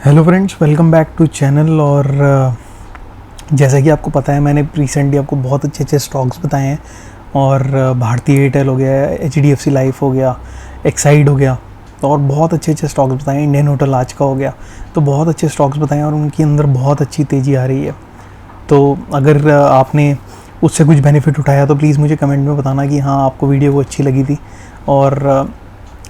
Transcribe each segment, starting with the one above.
Hello friends, welcome back to channel. और जैसा कि आपको पता है, मैंने रिसेंटली आपको बहुत अच्छे अच्छे स्टॉक्स बताए हैं। और भारतीय एयरटेल हो गया, HDFC लाइफ हो गया, एक्साइड हो गया, और बहुत अच्छे अच्छे स्टॉक्स बताए हैं। इंडियन होटल आज का हो गया, तो बहुत अच्छे स्टॉक्स बताए हैं और उनके अंदर बहुत अच्छी तेज़ी आ रही है। तो अगर आपने उससे कुछ बेनिफिट उठाया तो प्लीज़ मुझे कमेंट में बताना कि हाँ, आपको वीडियो वो अच्छी लगी थी। और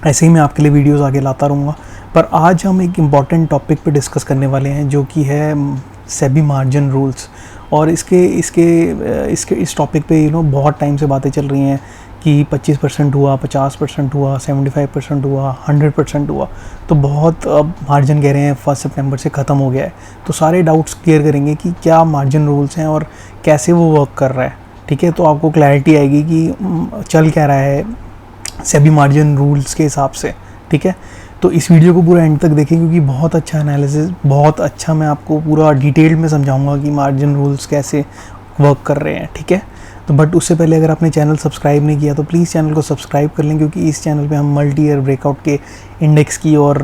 ऐसे ही मैं आपके लिए वीडियोस आगे लाता रहूँगा। पर आज हम एक इम्पॉर्टेंट टॉपिक पे डिस्कस करने वाले हैं, जो कि है सेबी मार्जिन रूल्स। और इस टॉपिक पे बहुत टाइम से बातें चल रही हैं कि 25% हुआ, 50% हुआ, 75% हुआ, 100% हुआ। तो बहुत अब मार्जिन कह रहे हैं 1 सितंबर से ख़त्म हो गया है। तो सारे डाउट्स क्लियर करेंगे कि क्या मार्जिन रूल्स हैं और कैसे वो वर्क कर रहा है। ठीक है, तो आपको क्लैरिटी आएगी कि चल क्या रहा है सेबी मार्जिन रूल्स के हिसाब से। ठीक है, तो इस वीडियो को पूरा एंड तक देखें, क्योंकि बहुत अच्छा एनालिसिस, बहुत अच्छा मैं आपको पूरा डिटेल में समझाऊंगा कि मार्जिन रूल्स कैसे वर्क कर रहे हैं। ठीक है, तो बट उससे पहले अगर आपने चैनल सब्सक्राइब नहीं किया तो प्लीज़ चैनल को सब्सक्राइब कर लें, क्योंकि इस चैनल पे हम मल्टी ईयर ब्रेकआउट के इंडेक्स की और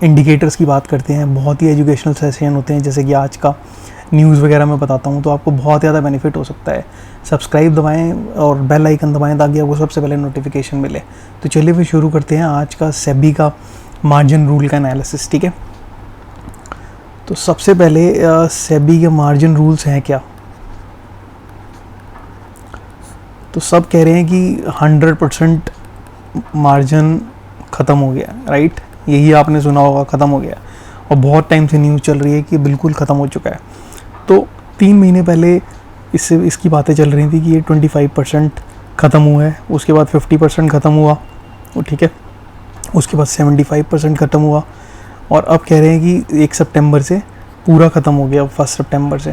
इंडिकेटर्स की बात करते हैं। बहुत ही एजुकेशनल सेशन होते हैं, जैसे कि आज का न्यूज़ वगैरह मैं बताता हूँ, तो आपको बहुत ज़्यादा बेनिफिट हो सकता है। सब्सक्राइब दबाएं और बेल आइकन दबाएं ताकि आपको सबसे पहले नोटिफिकेशन मिले। तो चलिए फिर शुरू करते हैं आज का सेबी का मार्जिन रूल का एनालिसिस। ठीक है, तो सबसे पहले सेबी के मार्जिन रूल्स हैं क्या। तो सब कह रहे हैं कि 100% मार्जिन ख़त्म हो गया, राइट। यही आपने सुना होगा, ख़त्म हो गया। और बहुत टाइम से न्यूज़ चल रही है कि बिल्कुल ख़त्म हो चुका है। तो 3 महीने पहले इसकी बातें चल रही थी कि ये 25% ख़त्म हुआ है, उसके बाद 50% ख़त्म हुआ, ठीक है, उसके बाद 75% ख़त्म हुआ, और अब कह रहे हैं कि 1 सितंबर से पूरा ख़त्म हो गया। 1 सितंबर से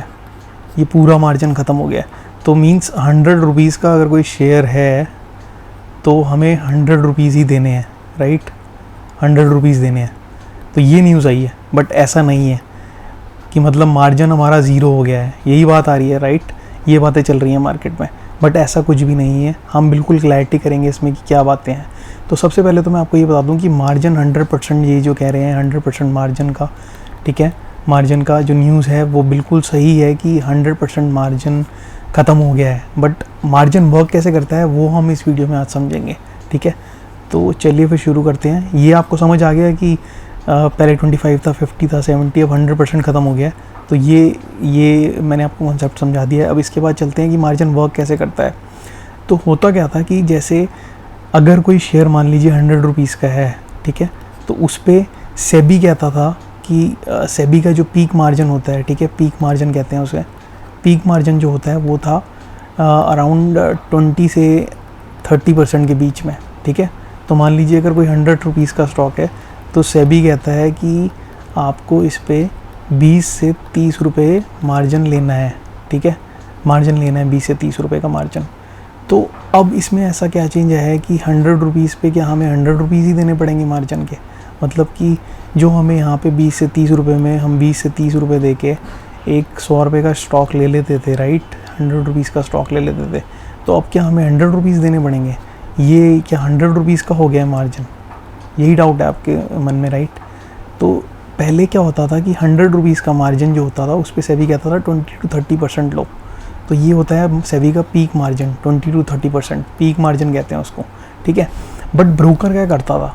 ये पूरा मार्जिन ख़त्म हो गया। तो मीन्स 100 रुपीज़ का अगर कोई शेयर है तो हमें 100 रुपीज़ ही देने हैं, राइट। 100 रुपीज़ देने हैं। तो ये न्यूज़ आई है, बट ऐसा नहीं है कि मतलब मार्जिन हमारा ज़ीरो हो गया है, यही बात आ रही है, राइट। ये बातें चल रही हैं मार्केट में, बट ऐसा कुछ भी नहीं है। हम बिल्कुल क्लैरिटी करेंगे इसमें कि क्या बातें हैं। तो सबसे पहले तो मैं आपको ये बता दूं कि मार्जिन 100%, ये जो कह रहे हैं 100% मार्जिन का, ठीक है, मार्जिन का जो न्यूज़ है वो बिल्कुल सही है कि 100% मार्जिन ख़त्म हो गया है। बट मार्जिन वर्क कैसे करता है वो हम इस वीडियो में आज समझेंगे। ठीक है, तो चलिए फिर शुरू करते हैं। ये आपको समझ आ गया कि पहले 25 था, 50 था, 70, अब 100% ख़त्म हो गया है। तो ये मैंने आपको कॉन्सेप्ट समझा दिया है। अब इसके बाद चलते हैं कि मार्जिन वर्क कैसे करता है। तो होता क्या था कि जैसे अगर कोई शेयर मान लीजिए 100 रुपीज़ का है, ठीक है, तो उस पर सेबी कहता था कि सेबी का जो पीक मार्जिन होता है, ठीक है, पीक मार्जिन कहते हैं उसे, पीक मार्जिन जो होता है वो था अराउंड 20 से 30% के बीच में। ठीक है, तो मान लीजिए अगर कोई 100 रुपीज़ का स्टॉक है तो सेबी कहता है कि आपको इस पर 20 से 30 रुपये मार्जिन लेना है। ठीक है, मार्जिन लेना है 20 से 30 रुपये का मार्जिन। तो अब इसमें ऐसा क्या चेंज है कि 100 रुपीज़ पे क्या हमें 100 रुपीज़ ही देने पड़ेंगे मार्जिन के। मतलब कि जो हमें यहाँ पे 20 से 30 रुपये में हम 20 से 30 रुपये दे के एक 100 रुपये का स्टॉक ले लेते थे, राइट। 100 रुपीज़ का स्टॉक ले लेते थे, तो अब क्या हमें 100 रुपीज़ देने पड़ेंगे। ये क्या 100 रुपीज़ का हो गया मार्जिन, यही डाउट है आपके मन में, राइट। तो पहले क्या होता था कि 100 रुपीज़ का मार्जिन जो होता था उस पर सेबी कहता था 20 to 30% लो। तो ये होता है सेबी का peak margin, 20 to 30% peak margin कहते हैं उसको। ठीक है, बट ब्रोकर क्या करता था,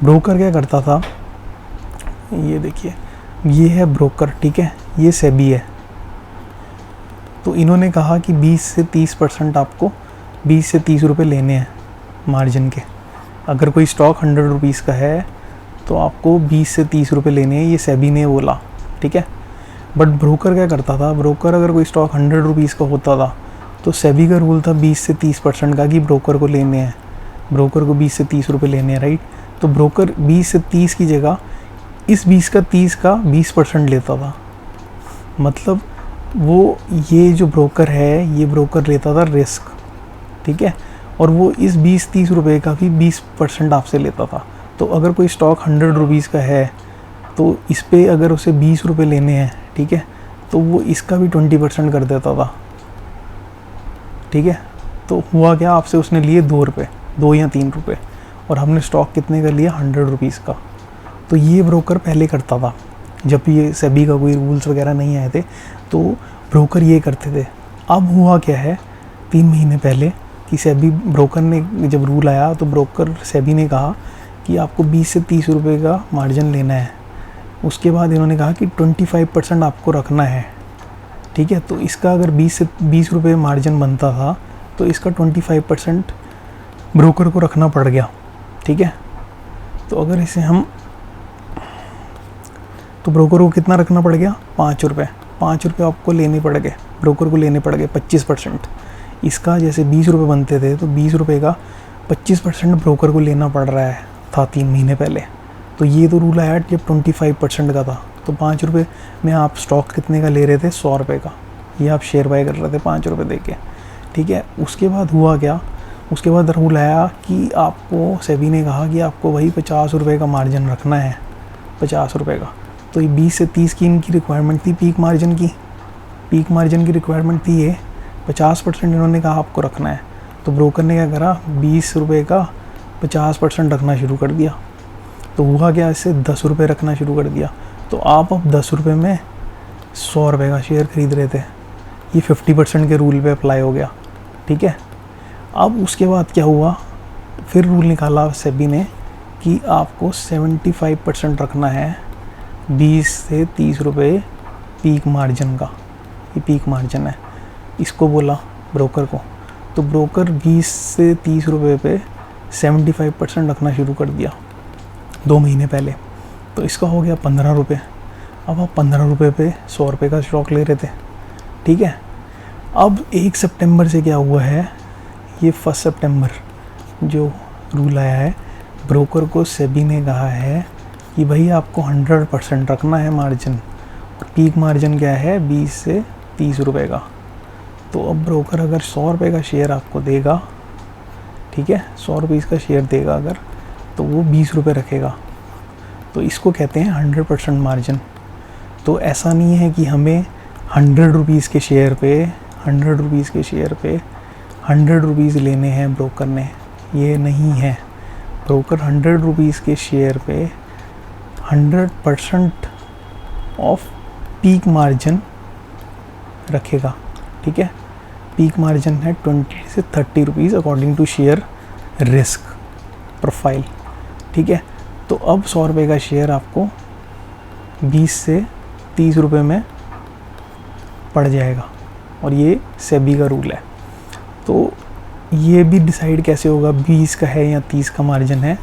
ब्रोकर क्या करता था, ये देखिए, ये है ब्रोकर, ठीक है, ये सेबी है। तो इन्होंने कहा कि 20 से 30% आपको 20 से 30 रुपये लेने हैं मार्जिन के। अगर कोई स्टॉक 100 रुपीज़ का है तो आपको 20 से 30 रुपये लेने हैं, ये सेबी ने बोला। ठीक है, बट ब्रोकर क्या करता था, ब्रोकर अगर कोई स्टॉक 100 रुपीज़ का होता था तो सेबी का रूल था 20 से 30% का कि ब्रोकर को लेने हैं, ब्रोकर को 20 से 30 रुपये लेने हैं, राइट। तो ब्रोकर 20 से 30 की जगह इस 20 का 30 का 20% लेता था। मतलब वो ये जो ब्रोकर है, ये ब्रोकर लेता था रिस्क, ठीक है, और वो इस 20-30 रुपये का भी 20% आपसे लेता था। तो अगर कोई स्टॉक 100 रुपीज़ का है तो इस पे अगर उसे 20 रुपये लेने हैं, ठीक है, तो वो इसका भी 20% कर देता था। ठीक है, तो हुआ क्या, आपसे उसने लिए 2 रुपये, 2 या 3 रुपये, और हमने स्टॉक कितने का लिया, 100 रुपीज़ का। तो ये ब्रोकर पहले करता था, जब ये सेबी का कोई रूल्स वगैरह नहीं आए थे तो ब्रोकर ये करते थे। अब हुआ क्या है 3 महीने पहले कि सेबी ब्रोकर ने जब रूल आया तो ब्रोकर सेबी ने कहा कि आपको 20 से 30 रुपये का मार्जिन लेना है। उसके बाद इन्होंने कहा कि 25% आपको रखना है, ठीक है। तो इसका अगर 20 से 20 रुपये मार्जिन बनता था तो इसका 25% ब्रोकर को रखना पड़ गया, ठीक है। तो अगर इसे हम, तो ब्रोकर को कितना रखना पड़ गया 5 रुपये। 5 रुपये आपको लेने पड़ गए, ब्रोकर को लेने पड़ गए 25%। इसका जैसे 20 रुपये बनते थे तो 20 रुपये का 25% ब्रोकर को लेना पड़ रहा है था 3 महीने पहले। तो ये तो रूल आया जब 25% का था। तो 5 रुपये में आप स्टॉक कितने का ले रहे थे 100 रुपये का, ये आप शेयर बाय कर रहे थे 5 रुपये दे के, ठीक है। उसके बाद हुआ क्या, उसके बाद रूल आया कि आपको सेबी ने कहा कि आपको वही 50 रुपये का मार्जिन रखना है, 50 रुपये का। तो ये 20 से 30 की इनकी रिक्वायरमेंट थी, पीक मार्जिन की रिक्वायरमेंट थी ये 50% इन्होंने कहा आपको रखना है। तो ब्रोकर ने क्या करा 20 रुपये का 50% रखना शुरू कर दिया। तो हुआ क्या, इससे 10 रुपये रखना शुरू कर दिया। तो आप अब 10 रुपये में 100 रुपये का शेयर खरीद रहे थे, ये 50% के रूल पे अप्लाई हो गया, ठीक है। अब उसके बाद क्या हुआ, फिर रूल निकाला सेबी ने कि आपको 75% रखना है 20 से 30 रुपये पीक मार्जिन का। ये पीक मार्जिन है, इसको बोला ब्रोकर को। तो ब्रोकर 20 से 30 रुपये पे 75% रखना शुरू कर दिया 2 महीने पहले। तो इसका हो गया 15 रुपये। अब आप 15 रुपये पे 100 रुपये का स्टॉक ले रहे थे, ठीक है। अब 1 सितंबर से क्या हुआ है, ये 1 सितंबर जो रूल आया है, ब्रोकर को सेबी ने कहा है कि भाई आपको 100% रखना है मार्जिन, और पीक मार्जिन क्या है 20 से 30 रुपये का। तो अब ब्रोकर अगर 100 रुपये का शेयर आपको देगा, ठीक है, 100 रुपीज़ का शेयर देगा अगर, तो वो 20 रुपये रखेगा। तो इसको कहते हैं 100% मार्जिन। तो ऐसा नहीं है कि हमें 100 रुपीज़ के शेयर पे 100 रुपीज़ के शेयर पे 100 रुपीज़ लेने हैं ब्रोकर ने, ये नहीं है। ब्रोकर 100 रुपीज़ के शेयर पे 100% ऑफ पीक मार्जिन रखेगा, ठीक है। पीक मार्जिन है 20 से 30 rupees according to share risk profile, ठीक है। तो अब 100 रुपये का शेयर आपको 20 से 30 रुपये में पड़ जाएगा, और ये सेबी का रूल है। तो ये भी डिसाइड कैसे होगा 20 का है या 30 का मार्जिन है,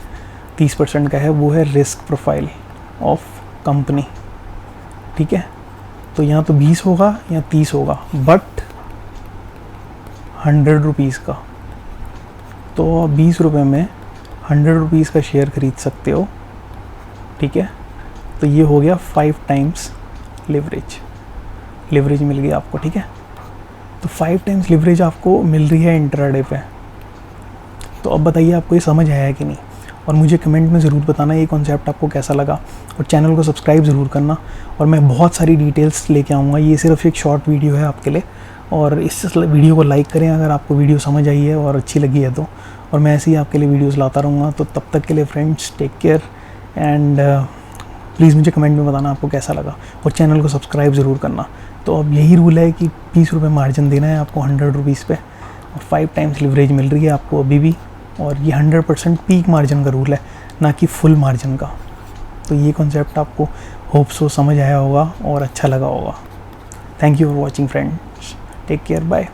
30% का है, वो है रिस्क प्रोफाइल ऑफ कंपनी, ठीक है। तो यहाँ तो 20 होगा या 30 होगा, बट 100 रुपीज़ का। तो 20 रुपये में 100 रुपीज़ का शेयर खरीद सकते हो, ठीक है। तो ये हो गया 5 टाइम्स लिवरेज मिल गई आपको, ठीक है। तो 5 टाइम्स लिवरेज आपको मिल रही है इंट्राडे पे। तो अब बताइए आपको ये समझ आया है कि नहीं, और मुझे कमेंट में ज़रूर बताना ये कॉन्सेप्ट आपको कैसा लगा, और चैनल को सब्सक्राइब ज़रूर करना। और मैं बहुत सारी डिटेल्स लेके आऊँगा, ये सिर्फ एक शॉर्ट वीडियो है आपके लिए, और इस वीडियो को लाइक करें अगर आपको वीडियो समझ आई है और अच्छी लगी है तो, और मैं ऐसे ही आपके लिए वीडियोस लाता रहूँगा। तो तब तक के लिए friends, take care, and please मुझे कमेंट में बताना आपको कैसा लगा, और चैनल को सब्सक्राइब ज़रूर करना। तो अब यही रूल है कि 20 रुपये मार्जिन देना है आपको 100 रुपीज़ पे, और 5 टाइम्स लिवरेज मिल रही है आपको अभी भी, और ये 100% पीक मार्जिन का रूल है, ना कि फुल मार्जिन का। तो ये कॉन्सेप्ट आपको होप सो समझ आया होगा और अच्छा लगा होगा। Thank you for watching friends, take care, bye.